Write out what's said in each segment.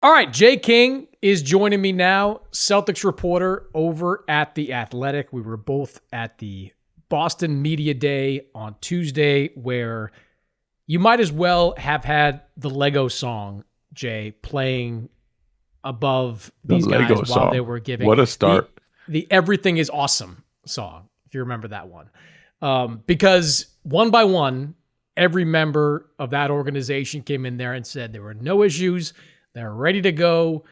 All right, Jay King is joining me now, Celtics reporter over at The Athletic. We were both at the Boston Media Day on Tuesday, where you might as well have had the Lego song, Jay, playing above these guys while they were giving. What a start. The Everything is Awesome song, if you remember that one. Because one by one, every member of that organization came in there and said there were no issues. They're ready to go.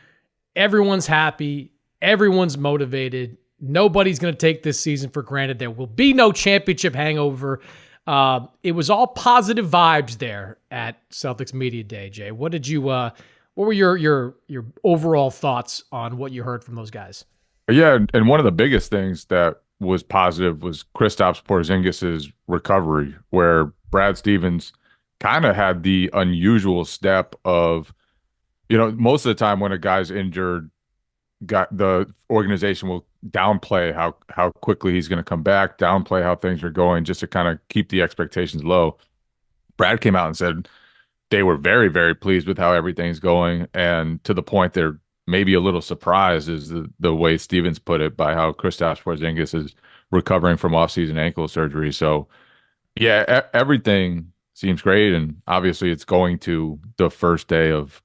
Everyone's happy. Everyone's motivated. Nobody's going to take this season for granted. There will be no championship hangover. It was all positive vibes there at Celtics Media Day, Jay. What were your overall thoughts on what you heard from those guys? Yeah, and one of the biggest things that was positive was Kristaps Porzingis' recovery, where Brad Stevens kind of had the unusual step of, most of the time when a guy's injured, the organization will downplay how quickly he's going to come back, downplay how things are going, just to kind of keep the expectations low. Brad came out and said they were very, very pleased with how everything's going, and to the point they're maybe a little surprised is the way Stevens put it by how Kristaps Porzingis is recovering from off-season ankle surgery. So, yeah, everything seems great, and obviously it's going to the first day of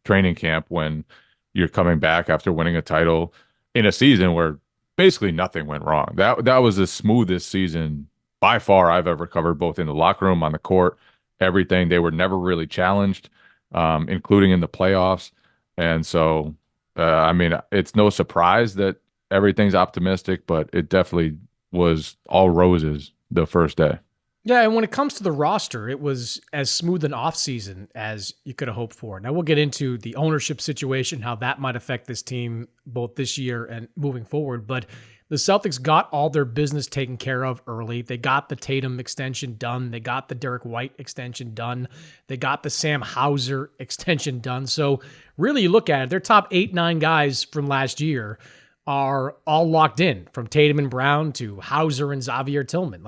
training camp when you're coming back after winning a title in a season where basically nothing went wrong. That was the smoothest season by far I've ever covered, both in the locker room, on the court, everything. They were never really challenged, including in the playoffs. And so, it's no surprise that everything's optimistic, but it definitely was all roses the first day. Yeah, and when it comes to the roster, it was as smooth an offseason as you could have hoped for. Now, we'll get into the ownership situation, how that might affect this team both this year and moving forward. But the Celtics got all their business taken care of early. They got the Tatum extension done. They got the Derek White extension done. They got the Sam Hauser extension done. So really, you look at it, their top 8-9 guys from last year are all locked in, from Tatum and Brown to Hauser and Xavier Tillman.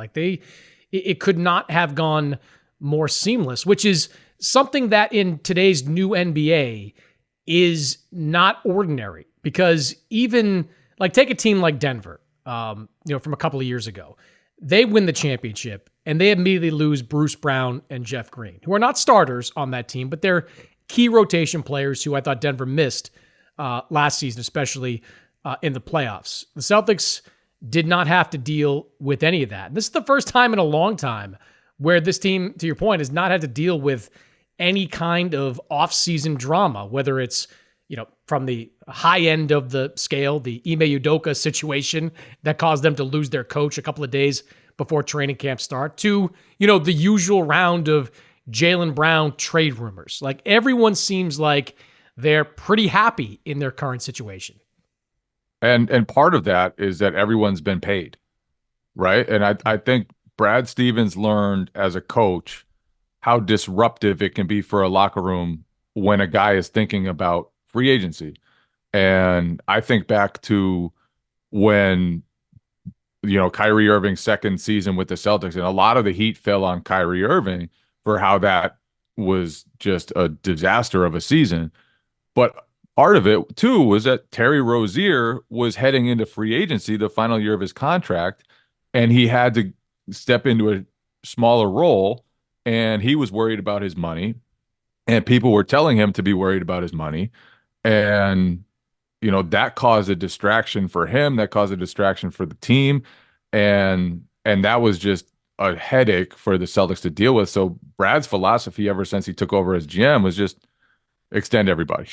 It could not have gone more seamless, which is something that in today's new NBA is not ordinary. Because even take a team like Denver, from a couple of years ago, they win the championship and they immediately lose Bruce Brown and Jeff Green, who are not starters on that team, but they're key rotation players who I thought Denver missed last season, especially in the playoffs. The Celtics did not have to deal with any of that. This is the first time in a long time where this team, to your point, has not had to deal with any kind of off-season drama, whether it's, from the high end of the scale, the Ime Udoka situation that caused them to lose their coach a couple of days before training camp start, to, the usual round of Jaylen Brown trade rumors. Everyone seems like they're pretty happy in their current situation. And part of that is that everyone's been paid, right? And I think Brad Stevens learned as a coach how disruptive it can be for a locker room when a guy is thinking about free agency. And I think back to when, Kyrie Irving's second season with the Celtics, and a lot of the heat fell on Kyrie Irving for how that was just a disaster of a season. But part of it, too, was that Terry Rozier was heading into free agency, the final year of his contract, and he had to step into a smaller role, and he was worried about his money, and people were telling him to be worried about his money. And, that caused a distraction for him, that caused a distraction for the team, and that was just a headache for the Celtics to deal with. So Brad's philosophy ever since he took over as GM was just extend everybody.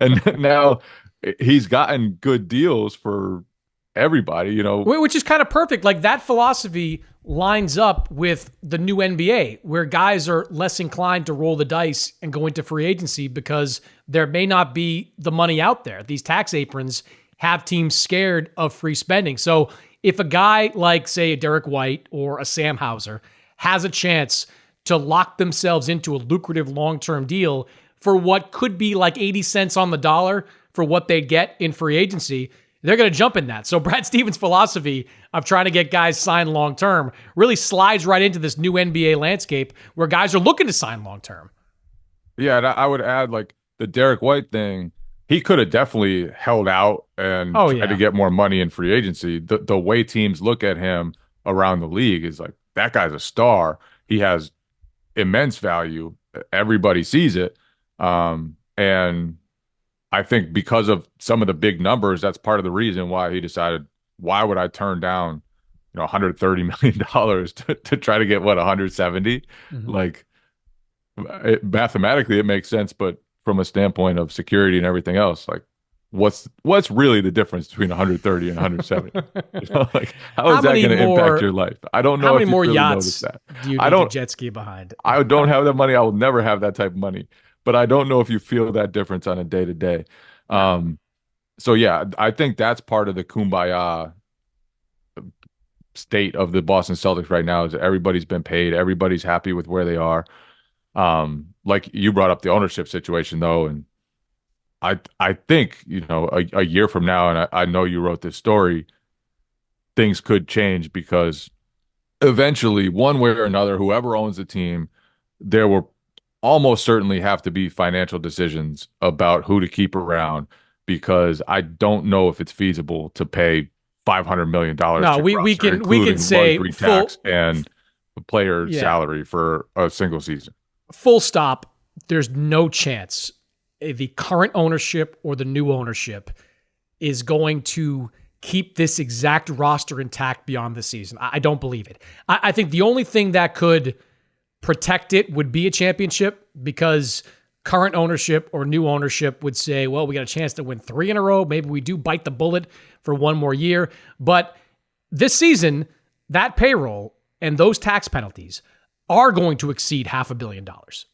and now he's gotten good deals for everybody, Which is kind of perfect. That philosophy lines up with the new NBA, where guys are less inclined to roll the dice and go into free agency because there may not be the money out there. These tax aprons have teams scared of free spending. So if a guy like, say, a Derek White or a Sam Hauser has a chance to lock themselves into a lucrative long-term deal for what could be 80 cents on the dollar for what they get in free agency, they're going to jump in that. So Brad Stevens' philosophy of trying to get guys signed long-term really slides right into this new NBA landscape where guys are looking to sign long-term. Yeah, and I would add, the Derek White thing, he could have definitely held out and Oh tried to yeah. get more money in free agency. The way teams look at him around the league is like, that guy's a star. He has immense value. Everybody sees it. And I think because of some of the big numbers, that's part of the reason why he decided, why would I turn down, $130 million to try to get what, 170? Mhm. Like, mathematically it makes sense, but from a standpoint of security and everything else, like, what's really the difference between 130 and 170? Like, how How is that many going to impact more your life? I don't how know many if you've more really noticed yachts that. do you I need to don't jet ski behind? I don't have that money. I will never have that type of money, but I don't know if you feel that difference on a day to day. No. So yeah, I think that's part of the kumbaya state of the Boston Celtics right now, is that everybody's been paid, everybody's happy with where they are. Like you brought up the ownership situation though, and I think, a year from now, and I know you wrote this story, things could change because eventually, one way or another, whoever owns the team, there will almost certainly have to be financial decisions about who to keep around, because I don't know if it's feasible to pay $500 million No, to your we roster, can including say luxury tax full and player yeah, salary for a single season. full stop. There's no chance the current ownership or the new ownership is going to keep this exact roster intact beyond the season. I don't believe it. I think the only thing that could protect it would be a championship, because current ownership or new ownership would say, well, we got a chance to win 3 in a row. Maybe we do bite the bullet for one more year. But this season, that payroll and those tax penalties are going to exceed $500 million.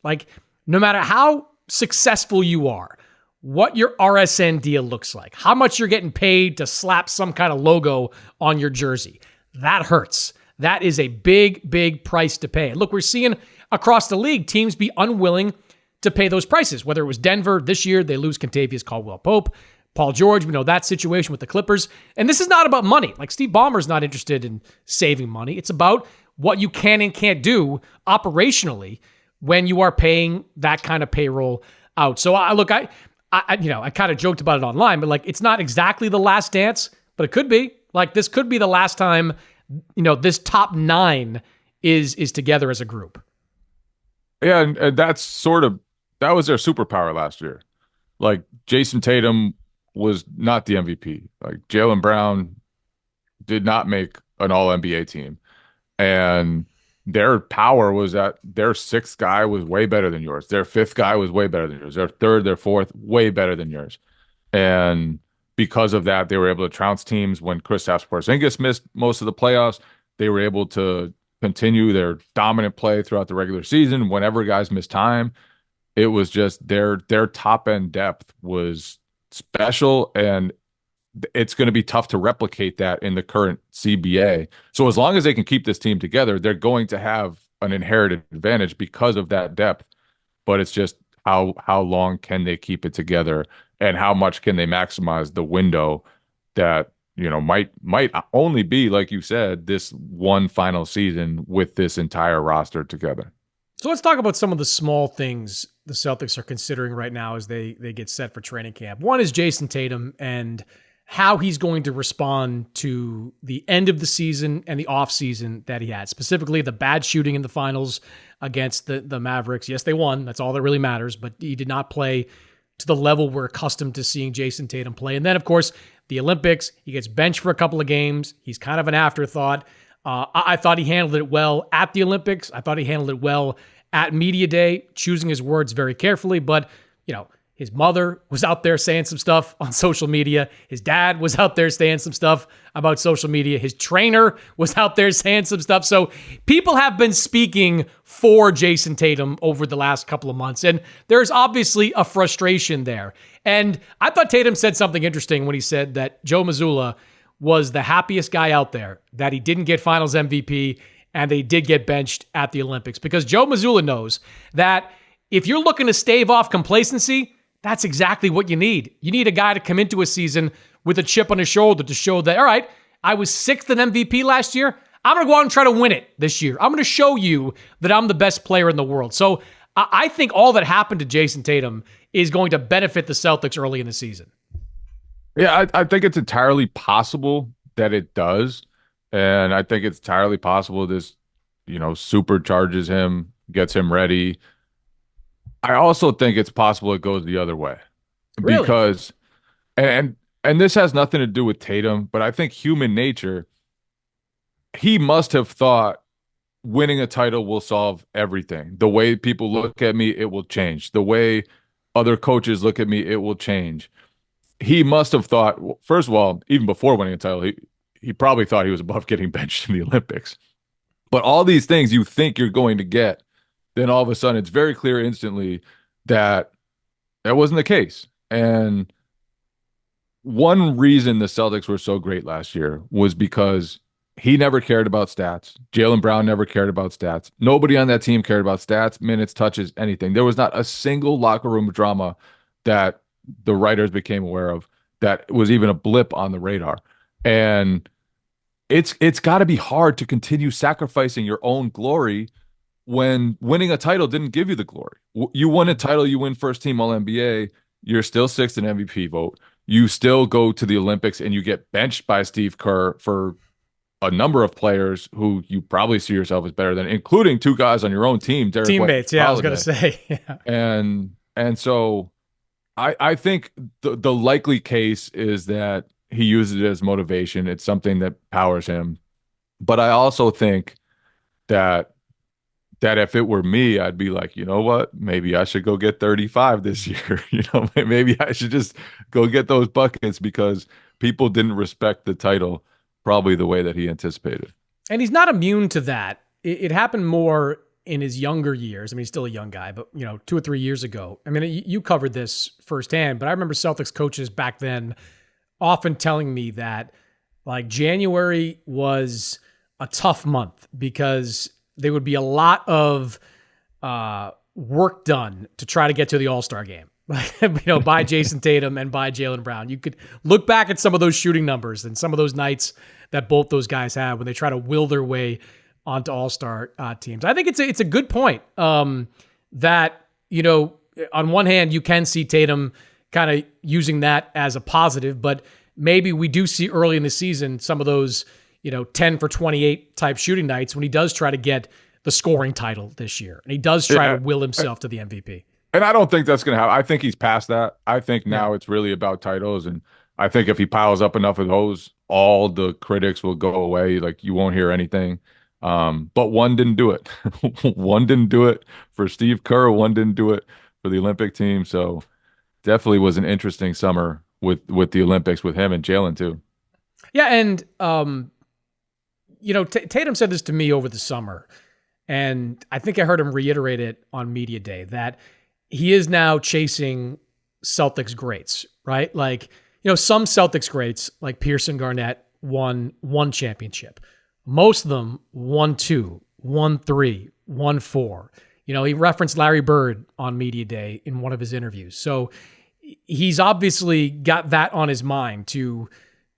Like, no matter how successful you are, what your RSN deal looks like, how much you're getting paid to slap some kind of logo on your jersey, that hurts. That is a big, big price to pay. Look, we're seeing across the league teams be unwilling to pay those prices. Whether it was Denver this year, they lose Kentavious Caldwell-Pope. Paul George, we know that situation with the Clippers. And this is not about money. Like, Steve Ballmer's not interested in saving money. It's about what you can and can't do operationally when you are paying that kind of payroll out. So I kind of joked about it online, but like, it's not exactly the last dance, but it could be. Like, this could be the last time, this top 9 is together as a group. Yeah, and that was their superpower last year. Like, Jayson Tatum was not the MVP. Like, Jaylen Brown did not make an all NBA team. And their power was that their sixth guy was way better than yours. Their fifth guy was way better than yours. Their third, their fourth, way better than yours. And because of that, they were able to trounce teams when Kristaps Porzingis missed most of the playoffs. They were able to continue their dominant play throughout the regular season. Whenever guys missed time, it was just their top end depth was special, and it's going to be tough to replicate that in the current CBA. So as long as they can keep this team together, they're going to have an inherited advantage because of that depth. But it's just how long can they keep it together, and how much can they maximize the window that might only be, like you said, this one final season with this entire roster together. So let's talk about some of the small things the Celtics are considering right now as they get set for training camp. One is Jayson Tatum and how he's going to respond to the end of the season and the offseason that he had, specifically the bad shooting in the finals against the Mavericks. Yes, they won. That's all that really matters, but he did not play to the level we're accustomed to seeing Jayson Tatum play. And then, of course, the Olympics, he gets benched for a couple of games. He's kind of an afterthought. I thought he handled it well at the Olympics. I thought he handled it well at Media Day, choosing his words very carefully. But, his mother was out there saying some stuff on social media. His dad was out there saying some stuff about social media. His trainer was out there saying some stuff. So people have been speaking for Jayson Tatum over the last couple of months. And there's obviously a frustration there. And I thought Tatum said something interesting when he said that Joe Mazzulla was the happiest guy out there, that he didn't get finals MVP and they did get benched at the Olympics. Because Joe Mazzulla knows that if you're looking to stave off complacency, that's exactly what you need. You need a guy to come into a season with a chip on his shoulder to show that, all right, I was 6th in MVP last year. I'm going to go out and try to win it this year. I'm going to show you that I'm the best player in the world. So I think all that happened to Jayson Tatum is going to benefit the Celtics early in the season. Yeah, I think it's entirely possible that it does. And I think it's entirely possible this, supercharges him, gets him ready. I also think it's possible it goes the other way Really? because, and and this has nothing to do with Tatum, but I think human nature, he must have thought winning a title will solve everything. The way people look at me, it will change. The way other coaches look at me, it will change. He must have thought, well, first of all, even before winning a title, he probably thought he was above getting benched in the Olympics. But all these things you think you're going to get, then all of a sudden it's very clear instantly that that wasn't the case. And one reason the Celtics were so great last year was because he never cared about stats. Jaylen Brown never cared about stats. Nobody on that team cared about stats, minutes, touches, anything. There was not a single locker room drama that the writers became aware of that was even a blip on the radar. And it's got to be hard to continue sacrificing your own glory when winning a title didn't give you the glory. You won a title, you win first team All NBA, you're still sixth in MVP vote. You still go to the Olympics and you get benched by Steve Kerr for a number of players who you probably see yourself as better than, including two guys on your own team, Derek Teammates, White, yeah, I was going to say. Yeah. And so I think the likely case is that he uses it as motivation. It's something that powers him. But I also think that if it were me, I'd be like, you know what? Maybe I should go get 35 this year. Maybe I should just go get those buckets because people didn't respect the title probably the way that he anticipated. And he's not immune to that. It happened more in his younger years. I mean, he's still a young guy, but 2 or 3 years ago. I mean, you covered this firsthand, but I remember Celtics coaches back then often telling me that like January was a tough month because there would be a lot of work done to try to get to the All-Star game, by Jayson Tatum and by Jaylen Brown. You could look back at some of those shooting numbers and some of those nights that both those guys had when they try to will their way onto All-Star teams. I think it's a good point that, on one hand, you can see Tatum kind of using that as a positive, but maybe we do see early in the season some of those 10 for 28 type shooting nights when he does try to get the scoring title this year. And he does try to will himself to the MVP. And I don't think that's going to happen. I think he's past that. I think now it's really about titles. And I think if he piles up enough of those, all the critics will go away. Like you won't hear anything. But one didn't do it. One didn't do it for Steve Kerr. One didn't do it for the Olympic team. So definitely was an interesting summer with the Olympics with him and Jaylen too. Yeah. And, Tatum said this to me over the summer, and I think I heard him reiterate it on Media Day, that he is now chasing Celtics greats, right? Like, some Celtics greats, like Pearson Garnett, won one championship. Most of them won 2, won 3, won 4. He referenced Larry Bird on Media Day in one of his interviews. So he's obviously got that on his mind to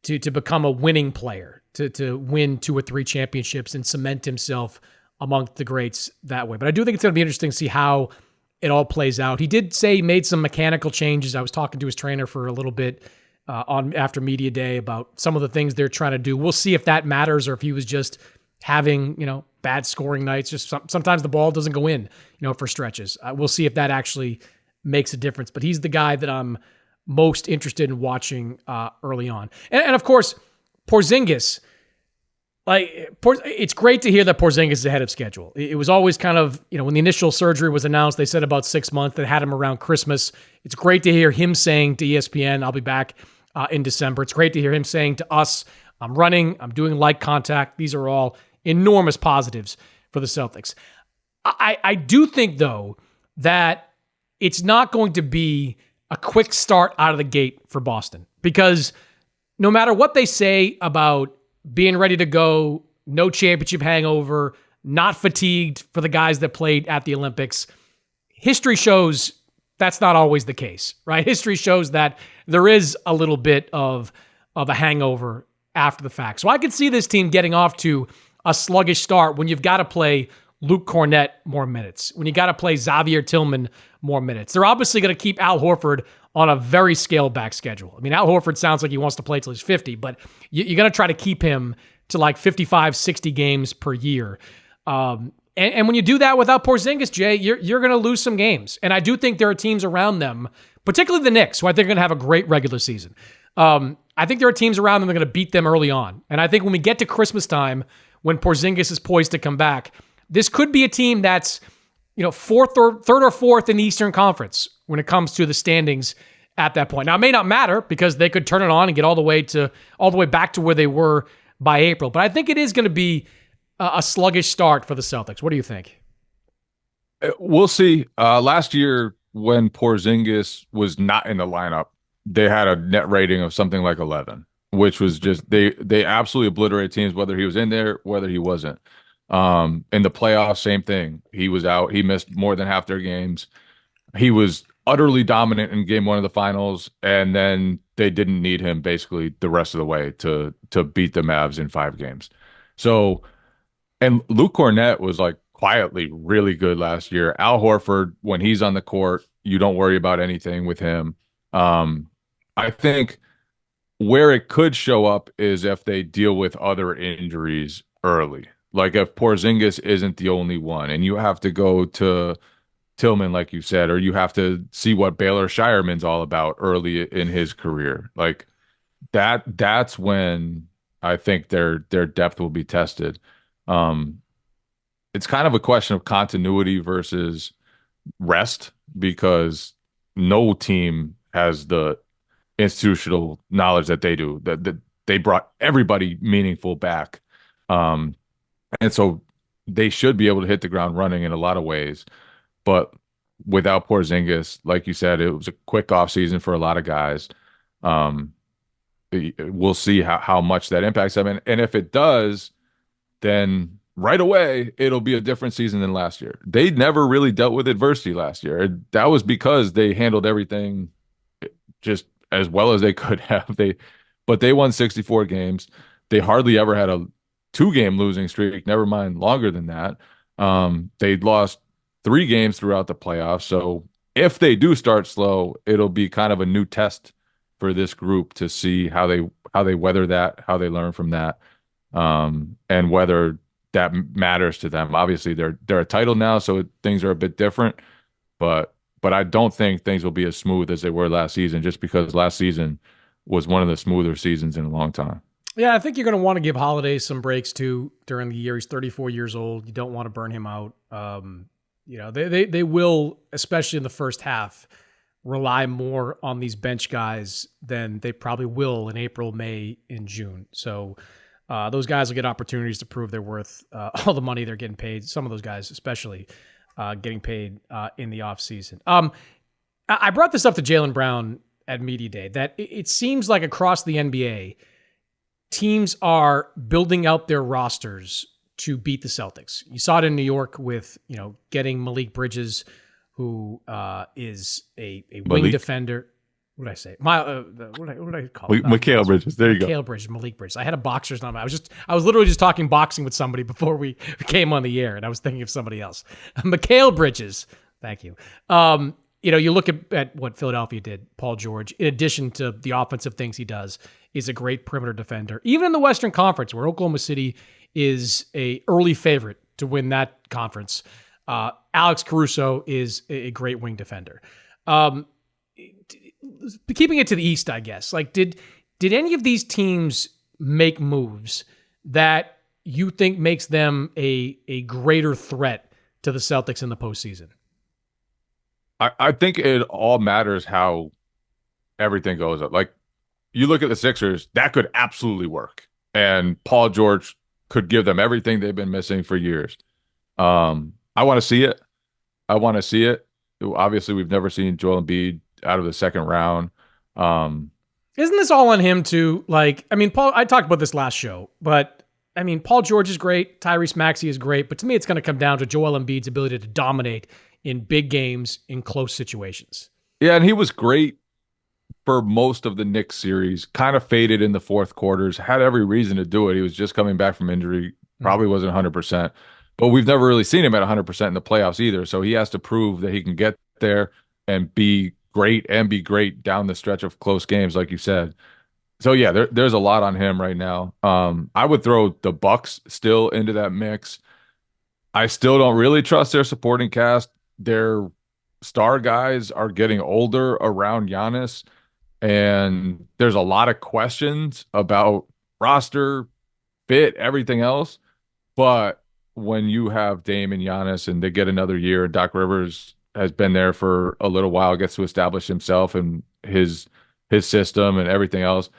become a winning player, to win 2 or 3 championships and cement himself amongst the greats that way. But I do think it's going to be interesting to see how it all plays out. He did say he made some mechanical changes. I was talking to his trainer for a little bit after Media Day about some of the things they're trying to do. We'll see if that matters or if he was just having, bad scoring nights. Just sometimes the ball doesn't go in, for stretches. We'll see if that actually makes a difference. But he's the guy that I'm most interested in watching early on. And of course, Porzingis, it's great to hear that Porzingis is ahead of schedule. It was always kind of, when the initial surgery was announced, they said about 6 months. They had him around Christmas. It's great to hear him saying to ESPN, I'll be back in December. It's great to hear him saying to us, I'm running, I'm doing light contact. These are all enormous positives for the Celtics. I do think, though, that it's not going to be a quick start out of the gate for Boston, because no matter what they say about being ready to go, no championship hangover, not fatigued for the guys that played at the Olympics, history shows that's not always the case, right? History shows that there is a little bit of a hangover after the fact. So I could see this team getting off to a sluggish start when you've got to play Luke Cornett more minutes, when you got to play Xavier Tillman more minutes. They're obviously going to keep Al Horford on a very scaled back schedule. I mean, Al Horford sounds like he wants to play till he's 50, but you're going to try to keep him to like 55, 60 games per year. And when you do that without Porzingis, Jay, you're going to lose some games. And I do think there are teams around them, particularly the Knicks, who I think are going to have a great regular season. I think there are teams around them that are going to beat them early on. And I think when we get to Christmas time, when Porzingis is poised to come back, this could be a team that's, third or fourth in the Eastern Conference when it comes to the standings at that point. Now, it may not matter because they could turn it on and get all the way back to where they were by April. But I think it is going to be a sluggish start for the Celtics. What do you think? We'll see. Last year, when Porzingis was not in the lineup, they had a net rating of something like 11, which was just they absolutely obliterated teams, whether he was in there, whether he wasn't. In the playoffs, same thing. He was out. He missed more than half their games. He was utterly dominant in game one of the finals, and then they didn't need him basically the rest of the way to beat the Mavs in 5 games. So, and Luke Cornett was like quietly really good last year. Al Horford, when he's on the court, you don't worry about anything with him. I think where it could show up is if they deal with other injuries early. Like if Porzingis isn't the only one and you have to go to Tillman, like you said, or you have to see what Baylor Shireman's all about early in his career. Like that's when I think their depth will be tested. It's kind of a question of continuity versus rest because no team has the institutional knowledge that they do. That they brought everybody meaningful back. And so they should be able to hit the ground running in a lot of ways. But without Porzingis, like you said, it was a quick offseason for a lot of guys. We'll see how much that impacts them. And if it does, then right away, it'll be a different season than last year. They never really dealt with adversity last year. That was because they handled everything just as well as they could have. But they won 64 games. They hardly ever had a 2-game losing streak, never mind longer than that. They'd lost 3 games throughout the playoffs. So if they do start slow, it'll be kind of a new test for this group to see how they weather that, how they learn from that, and whether that matters to them. Obviously, they're a title now, so things are a bit different. But I don't think things will be as smooth as they were last season, just because last season was one of the smoother seasons in a long time. Yeah, I think you're going to want to give Holiday some breaks too during the year. He's 34 years old. You don't want to burn him out. They will, especially in the first half, rely more on these bench guys than they probably will in April, May, and June. So those guys will get opportunities to prove they're worth all the money they're getting paid. Some of those guys, especially, getting paid in the offseason. I brought this up to Jaylen Brown at Media Day, that it seems like across the NBA, teams are building out their rosters to beat the Celtics. You saw it in New York with, getting Malik Bridges, who is a wing defender. What did I say? What did I call it? Mikal Bridges. There you go. Mikal Bridges, Malik Bridges. I had a boxer's number. I was literally just talking boxing with somebody before we came on the air, and I was thinking of somebody else. Mikal Bridges. Thank you. You look at what Philadelphia did. Paul George, in addition to the offensive things he does, is a great perimeter defender. Even in the Western Conference, where Oklahoma City is a early favorite to win that conference, Alex Caruso is a great wing defender. Keeping it to the East, I guess. Like, did any of these teams make moves that you think makes them a greater threat to the Celtics in the postseason? I think it all matters how everything goes up. Like, you look at the Sixers, that could absolutely work. And Paul George could give them everything they've been missing for years. I want to see it. Obviously, we've never seen Joel Embiid out of the second round. Isn't this all on him too? Paul, I talked about this last show, but Paul George is great. Tyrese Maxey is great. But to me, it's going to come down to Joel Embiid's ability to dominate in big games, in close situations. Yeah, and he was great for most of the Knicks series, kind of faded in the fourth quarters, had every reason to do it. He was just coming back from injury, probably wasn't 100%. But we've never really seen him at 100% in the playoffs either, so he has to prove that he can get there and be great down the stretch of close games, like you said. So yeah, there's a lot on him right now. I would throw the Bucks still into that mix. I still don't really trust their supporting cast. Their star guys are getting older around Giannis, and there's a lot of questions about roster fit, everything else. But when you have Dame and Giannis and they get another year, Doc Rivers has been there for a little while, gets to establish himself and his system and everything else.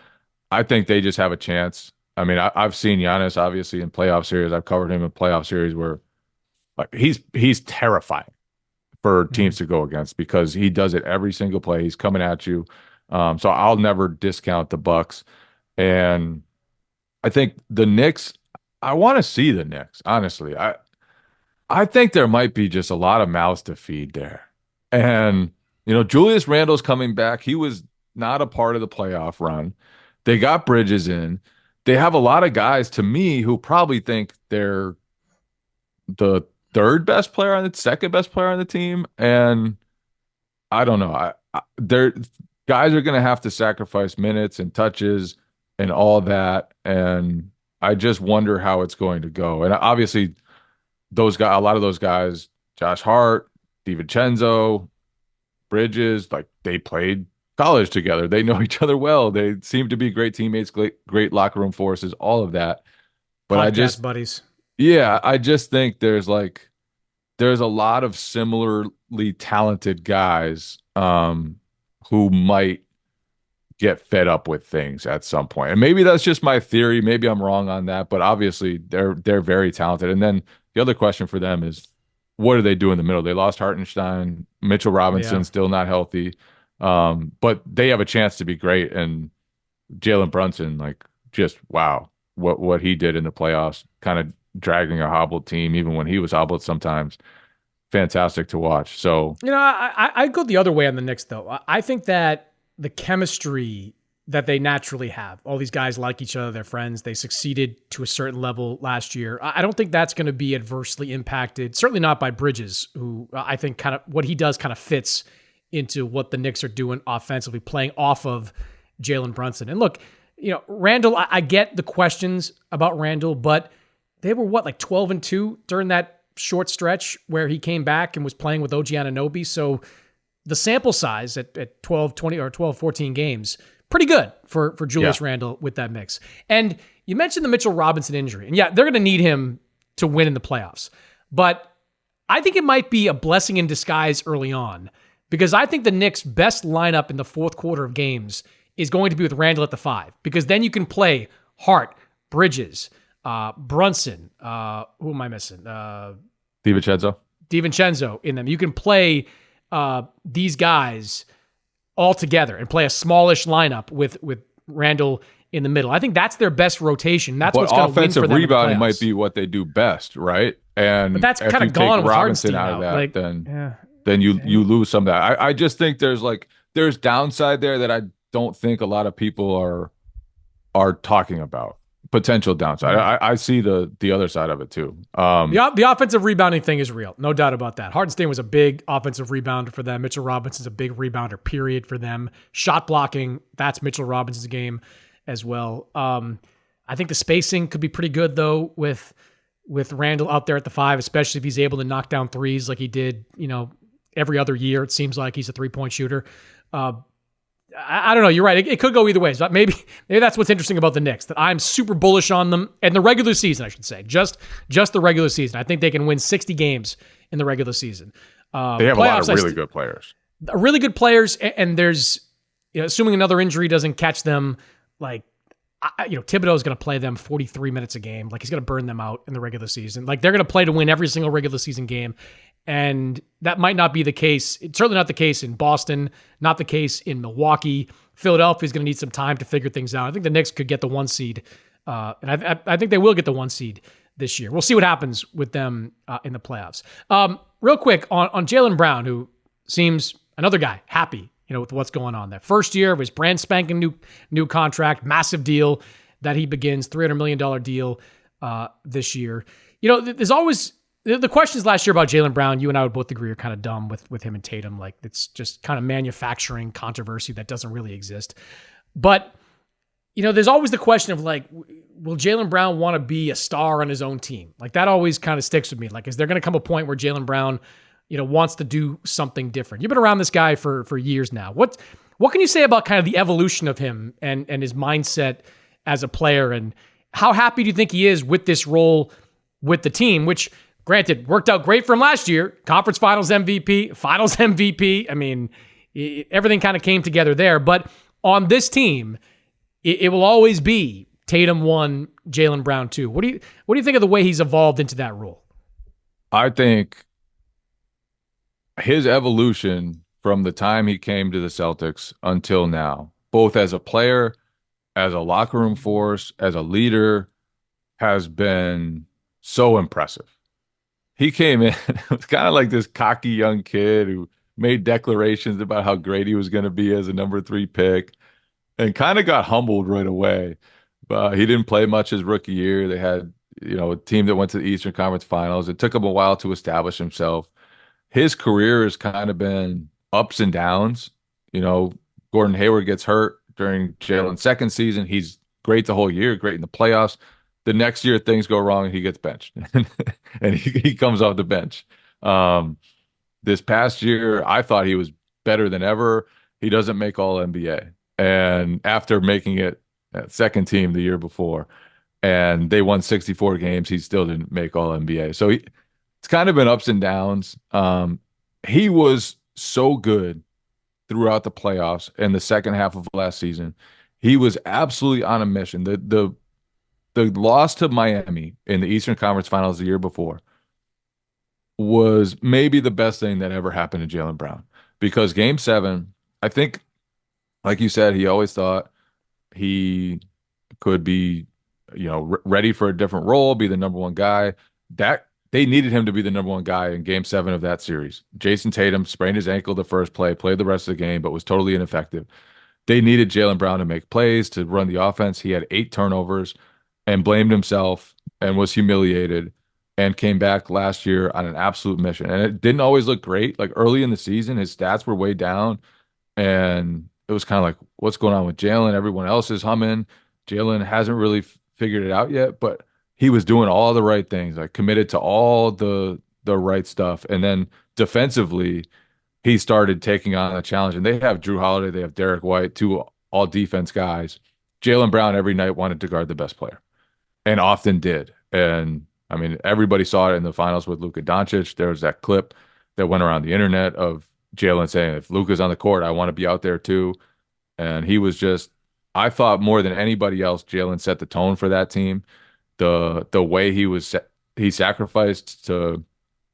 I think they just have a chance. I mean, I've seen Giannis obviously in playoff series. I've covered him in playoff series where like he's terrifying for teams to go against because he does it every single play. He's coming at you. So I'll never discount the Bucks. And I think the Knicks, I want to see the Knicks, honestly. I think there might be just a lot of mouths to feed there. And, Julius Randle's coming back. He was not a part of the playoff run. They got Bridges in. They have a lot of guys, to me, who probably think they're the third best player on the second best player on the team. And I don't know. They're guys are going to have to sacrifice minutes and touches and all that. And I just wonder how it's going to go. And obviously, those guys, a lot of those guys, Josh Hart, DiVincenzo, Bridges, like they played college together. They know each other well. They seem to be great teammates, great locker room forces, all of that. But Podcast buddies. Yeah, I just think there's a lot of similarly talented guys who might get fed up with things at some point. And maybe that's just my theory. Maybe I'm wrong on that, but obviously they're very talented. And then the other question for them is what do they do in the middle? They lost Hartenstein, Mitchell Robinson still not healthy. But they have a chance to be great. And Jalen Brunson, like just wow, what he did in the playoffs, kind of dragging a hobbled team, even when he was hobbled sometimes. Fantastic to watch. So I'd go the other way on the Knicks, though. I think that the chemistry that they naturally have, all these guys like each other, they're friends, they succeeded to a certain level last year. I don't think that's going to be adversely impacted, certainly not by Bridges, who I think kind of what he does kind of fits into what the Knicks are doing offensively, playing off of Jalen Brunson. And look, Randle, I get the questions about Randle, but they were like 12-2 during that short stretch where he came back and was playing with OG Anunoby. So the sample size at 12, 20 or 12, 14 games, pretty good for Julius Randle with that mix. And you mentioned the Mitchell Robinson injury. And yeah, they're going to need him to win in the playoffs. But I think it might be a blessing in disguise early on because I think the Knicks' best lineup in the fourth quarter of games is going to be with Randle at the 5 because then you can play Hart, Bridges, Brunson, who am I missing? DiVincenzo in them. You can play these guys all together and play a smallish lineup with Randle in the middle. I think that's their best rotation. That's what's going to win for them. Offensive rebounding might be what they do best, right? But that's kind of gone with Hartenstein out of that. Then you lose some of that. I just think there's downside there that I don't think a lot of people are talking about. Potential downside. I see the other side of it too. The offensive rebounding thing is real, no doubt about that. Hartenstein was a big offensive rebounder for them. Mitchell Robinson's a big rebounder, period, for them. Shot blocking, that's Mitchell Robinson's game as well. I think the spacing could be pretty good though with Randle out there at the 5, especially if he's able to knock down threes like he did, every other year. It seems like he's a 3-point shooter. I don't know. You're right. It could go either way. So maybe that's what's interesting about the Knicks, that I'm super bullish on them and the regular season, I should say. Just the regular season. I think they can win 60 games in the regular season. They have a lot of really good players. Really good players, and there's, assuming another injury doesn't catch them, like, Thibodeau is going to play them 43 minutes a game. Like, he's going to burn them out in the regular season. Like, they're going to play to win every single regular season game. And that might not be the case. It's certainly not the case in Boston, not the case in Milwaukee. Philadelphia is going to need some time to figure things out. I think the Knicks could get the 1 seed. And I think they will get the 1 seed this year. We'll see what happens with them in the playoffs. Real quick on Jaylen Brown, who seems another guy happy, with what's going on there. First year of his brand spanking new contract, massive deal that he begins, $300 million deal this year. There's always The questions last year about Jaylen Brown, you and I would both agree are kind of dumb with him and Tatum. Like, it's just kind of manufacturing controversy that doesn't really exist. But, there's always the question of like, will Jaylen Brown want to be a star on his own team? Like, that always kind of sticks with me. Like, is there going to come a point where Jaylen Brown, wants to do something different? You've been around this guy for years now. What can you say about kind of the evolution of him and his mindset as a player, and how happy do you think he is with this role with the team, which, granted, worked out great for him last year, conference finals MVP, finals MVP. I mean, everything kind of came together there. But on this team, it will always be Tatum 1, Jaylen Brown 2. What do you think of the way he's evolved into that role? I think his evolution from the time he came to the Celtics until now, both as a player, as a locker room force, as a leader, has been so impressive. He came in, it was kind of like this cocky young kid who made declarations about how great he was going to be as a number 3 pick, and kind of got humbled right away. He didn't play much his rookie year. They had, a team that went to the Eastern Conference Finals. It took him a while to establish himself. His career has kind of been ups and downs. Gordon Hayward gets hurt during Jalen's second season. He's great the whole year, great in the playoffs. The next year, things go wrong and he gets benched, and he comes off the bench. This past year, I thought he was better than ever. He doesn't make All NBA, and after making it second team the year before, and they won 64 games, he still didn't make All NBA. So it's kind of been ups and downs. He was so good throughout the playoffs and the second half of last season. He was absolutely on a mission. The loss to Miami in the Eastern Conference Finals the year before was maybe the best thing that ever happened to Jaylen Brown, because Game 7, I think, like you said, he always thought he could be, ready for a different role, be the number 1 guy. That they needed him to be the number 1 guy in Game 7 of that series. Jayson Tatum sprained his ankle the first play, played the rest of the game, but was totally ineffective. They needed Jaylen Brown to make plays, to run the offense. He had 8 turnovers and blamed himself and was humiliated, and came back last year on an absolute mission. And it didn't always look great. Like, early in the season, his stats were way down, and it was kind of like, what's going on with Jaylen? Everyone else is humming. Jaylen hasn't really figured it out yet, but he was doing all the right things, like committed to all the right stuff. And then defensively, he started taking on a challenge. And they have Drew Holiday, they have Derek White, 2 all defense guys. Jaylen Brown every night wanted to guard the best player, and often did. And I mean, everybody saw it in the finals with Luka Doncic. There was that clip that went around the internet of Jaylen saying, if Luka's on the court, I want to be out there too. And he was just, I thought more than anybody else, Jaylen set the tone for that team. The way he sacrificed to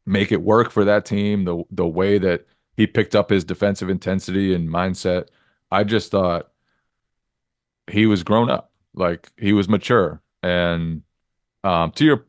make it work for that team, the way that he picked up his defensive intensity and mindset. I just thought he was grown up, like he was mature. And to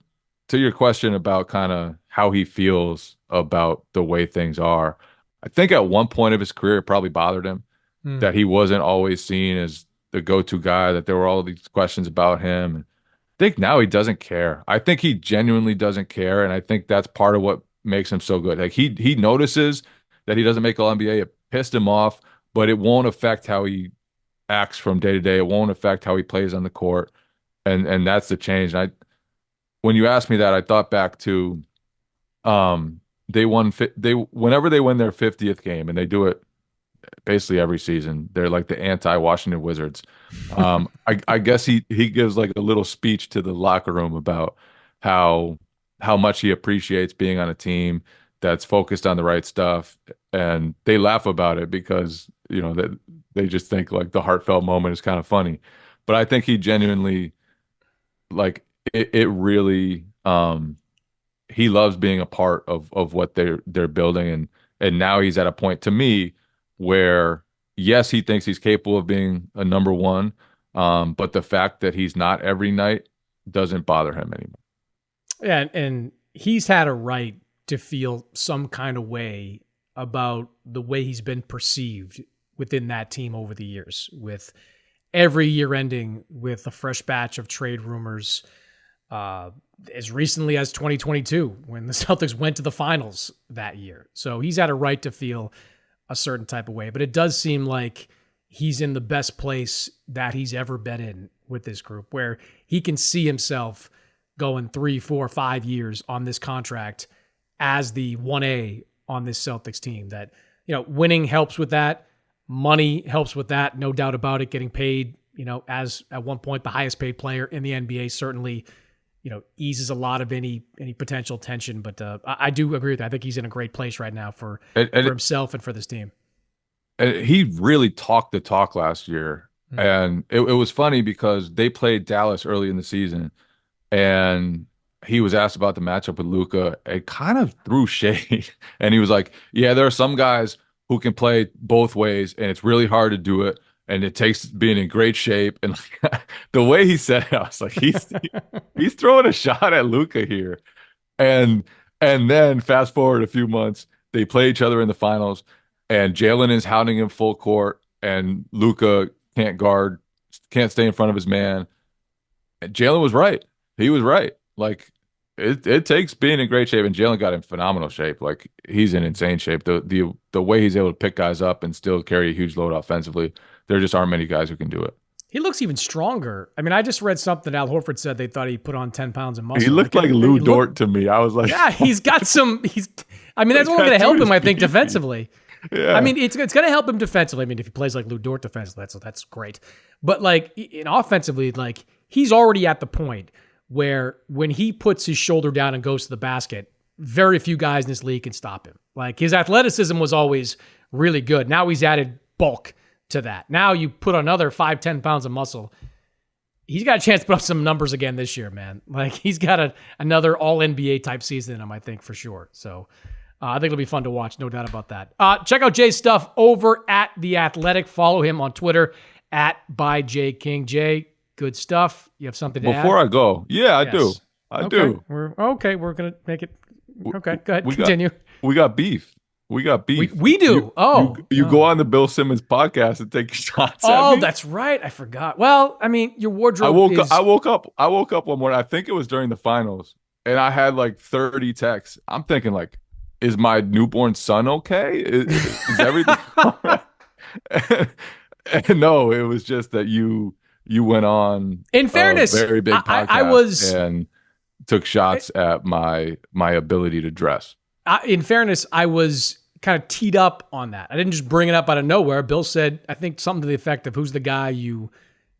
your question about kind of how he feels about the way things are, I think at one point of his career it probably bothered him that he wasn't always seen as the go-to guy, that there were all these questions about him. I think now he doesn't care. I think he genuinely doesn't care, and I think that's part of what makes him so good. Like, he notices that he doesn't make All NBA. It pissed him off, but it won't affect how he acts from day to day. It won't affect how he plays on the court, and that's the change. And when you asked me that, I thought back to whenever they win their 50th game, and they do it basically every season. They're like the anti-Washington Wizards. I guess he gives like a little speech to the locker room about how much he appreciates being on a team that's focused on the right stuff, and they laugh about it because that they just think like the heartfelt moment is kind of funny. But I think he genuinely, like, it really, he loves being a part of what they're building, and now he's at a point, to me, where yes, he thinks he's capable of being a number 1, but the fact that he's not every night doesn't bother him anymore. Yeah, and he's had a right to feel some kind of way about the way he's been perceived within that team over the years, with every year ending with a fresh batch of trade rumors, as recently as 2022 when the Celtics went to the finals that year. So he's had a right to feel a certain type of way, but it does seem like he's in the best place that he's ever been in with this group, where he can see himself going 3, 4, 5 years on this contract as the 1A on this Celtics team. That, winning helps with that. Money helps with that. No doubt about it. Getting paid, as at one point the highest paid player in the NBA certainly, eases a lot of any potential tension. But I do agree with that. I think he's in a great place right now for himself and for this team. And he really talked the talk last year. Mm-hmm. And it was funny because they played Dallas early in the season, and he was asked about the matchup with Luka. It kind of threw shade. And he was like, yeah, there are some guys who can play both ways, and it's really hard to do it. And it takes being in great shape. And the way he said it, I was like, he's throwing a shot at Luka here. And then fast forward a few months, they play each other in the finals, and Jalen is hounding him full court, and Luka can't stay in front of his man. And Jalen was right. He was right. Like, it takes being in great shape, and Jalen got in phenomenal shape. Like, he's in insane shape. The way he's able to pick guys up and still carry a huge load offensively, there just aren't many guys who can do it. He looks even stronger. I mean, I just read something Al Horford said they thought he put on 10 pounds of muscle. He looked like Lou Dort to me. I was like, yeah, he's got some. That's only going to help him, I think, defensively. Yeah. I mean, it's going to help him defensively. I mean, if he plays like Lou Dort defensively, that's great. But like offensively, like he's already at the point where when he puts his shoulder down and goes to the basket, very few guys in this league can stop him. Like, his athleticism was always really good. Now he's added bulk to that. Now you put another 5-10 pounds of muscle. He's got a chance to put up some numbers again this year, man. Like, he's got another all-NBA type season in him, I think, for sure. So I think it'll be fun to watch, no doubt about that. Check out Jay's stuff over at The Athletic. Follow him on Twitter at @byJayKing. Jay, good stuff. You have something to add? Before I go, yeah, I do. I do. We're going to make it. Okay, go ahead. Continue. We got beef. We do. You go on the Bill Simmons podcast and take shots at me. Oh, that's right. I forgot. Well, I mean, your wardrobe I woke up one morning. I think it was during the finals, and I had like 30 texts. I'm thinking, like, is my newborn son okay? Is everything all right? And no, it was just that you went on, in fairness, a very big podcast and took shots at my ability to dress. In fairness, I was kind of teed up on that. I didn't just bring it up out of nowhere. Bill said, I think something to the effect of, who's the guy you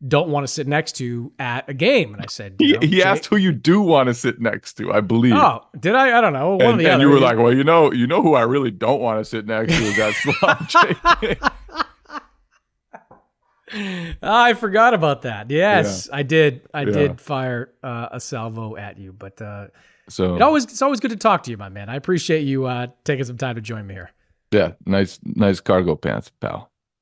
don't want to sit next to at a game? And I said, he asked who you do want to sit next to, I believe. Oh, did I? I don't know. One of the other. And you were like, well, you know who I really don't want to sit next to is that slob Jay. I forgot about that. Yes, yeah. I did. I did fire a salvo at you, but so it's always good to talk to you, my man. I appreciate you taking some time to join me here. Yeah, nice cargo pants, pal.